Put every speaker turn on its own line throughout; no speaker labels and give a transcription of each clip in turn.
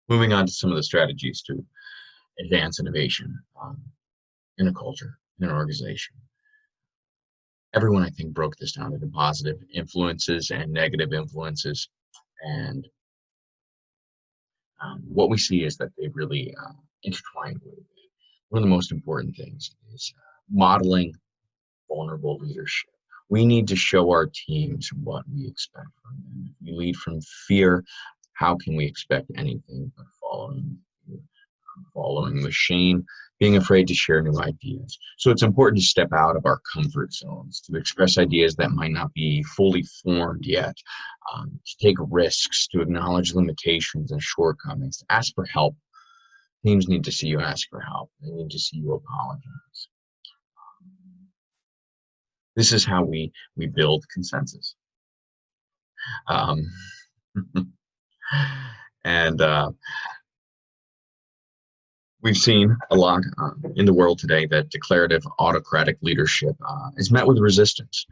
Moving on to some of the strategies to advance innovation in a culture, in an organization. Everyone, I think, broke this down into positive influences and negative influences. And what we see is that they really intertwine with it. One of the most important things is modeling vulnerable leadership. We need to show our teams what we expect from them. If we lead from fear, how can we expect anything but following the shame, being afraid to share new ideas? So it's important to step out of our comfort zones, to express ideas that might not be fully formed yet, to take risks, to acknowledge limitations and shortcomings, to ask for help. Teams need to see you ask for help. They need to see you apologize. This is how we build consensus. Um, and we've seen a lot in the world today that declarative autocratic leadership is met with resistance.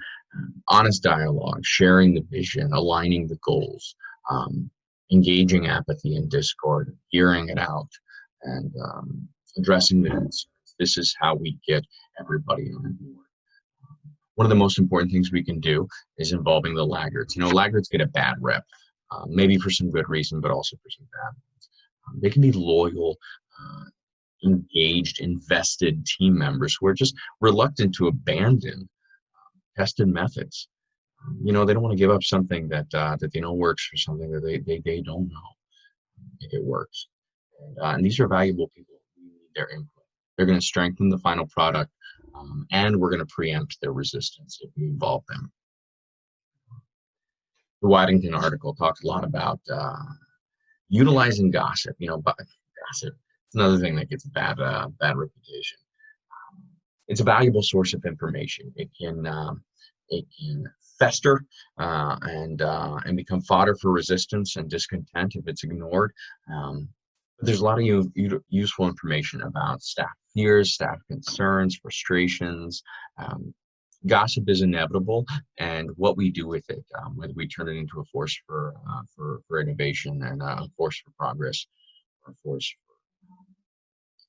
Honest dialogue, sharing the vision, aligning the goals, engaging apathy and discord, hearing it out, and addressing the concerns. This is how we get everybody on board. One of the most important things we can do is involving the laggards. You know, laggards get a bad rep, maybe for some good reason, but also for some bad ones. They can be loyal, engaged, invested team members who are just reluctant to abandon tested methods. You know, they don't want to give up something that they know works for something that they don't know if it works. And these are valuable people. We need their input. They're going to strengthen the final product, and we're going to preempt their resistance if we involve them. The Waddington article talks a lot about utilizing gossip. You know, gossip. It's another thing that gets a bad reputation. It's a valuable source of information. It can fester and become fodder for resistance and discontent if it's ignored. But there's a lot of useful information about staff fears, staff concerns, frustrations. Gossip is inevitable, and what we do with it, whether we turn it into a force for innovation and a force for progress, or a force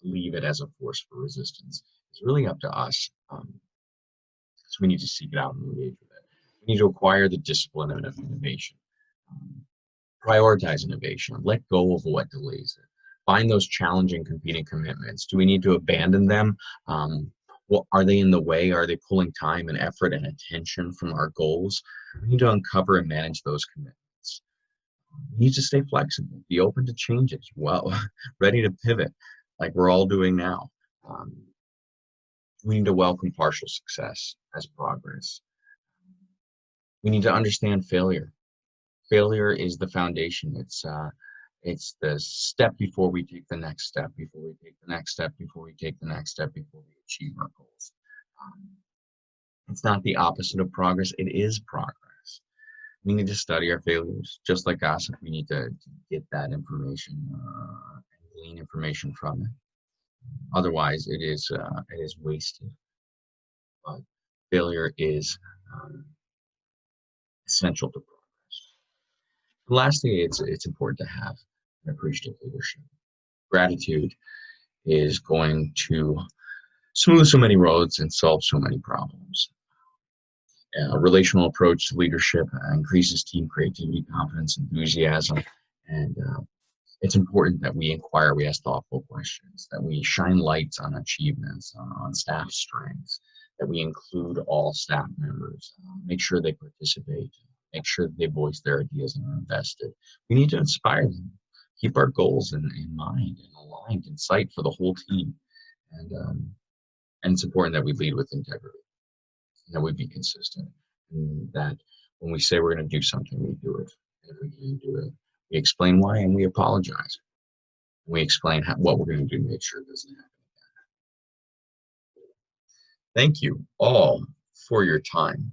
leave it as a force for resistance, it's really up to us. So we need to seek it out and engage with it. We need to acquire the discipline of innovation. Prioritize innovation. Let go of what delays it. Find those challenging competing commitments. Do we need to abandon them? Are they in the way? Are they pulling time and effort and attention from our goals? We need to uncover and manage those commitments. We need to stay flexible, be open to changes, ready to pivot like we're all doing now. We need to welcome partial success as progress. We need to understand failure. Failure is the foundation. It's the step before we take the next step, before we take the next step, before we take the next step, before we achieve our goals. It's not the opposite of progress. It is progress. We need to study our failures. Just like gossip, we need to get that information and glean information from it. Otherwise, it is wasted. But failure is essential to progress. And lastly, it's important to have an appreciative leadership. Gratitude is going to smooth so many roads and solve so many problems. A relational approach to leadership increases team creativity, confidence, enthusiasm, and it's important that we inquire, we ask thoughtful questions, that we shine lights on achievements, on staff strengths, that we include all staff members, make sure they participate, make sure that they voice their ideas and are invested. We need to inspire them, keep our goals in mind and aligned in sight for the whole team. And it's important that we lead with integrity, that we be consistent, and that when we say we're going to do something, we do it. And if we can't do it, we explain why and we apologize. We explain what we're going to do to make sure it doesn't happen again. Thank you all for your time.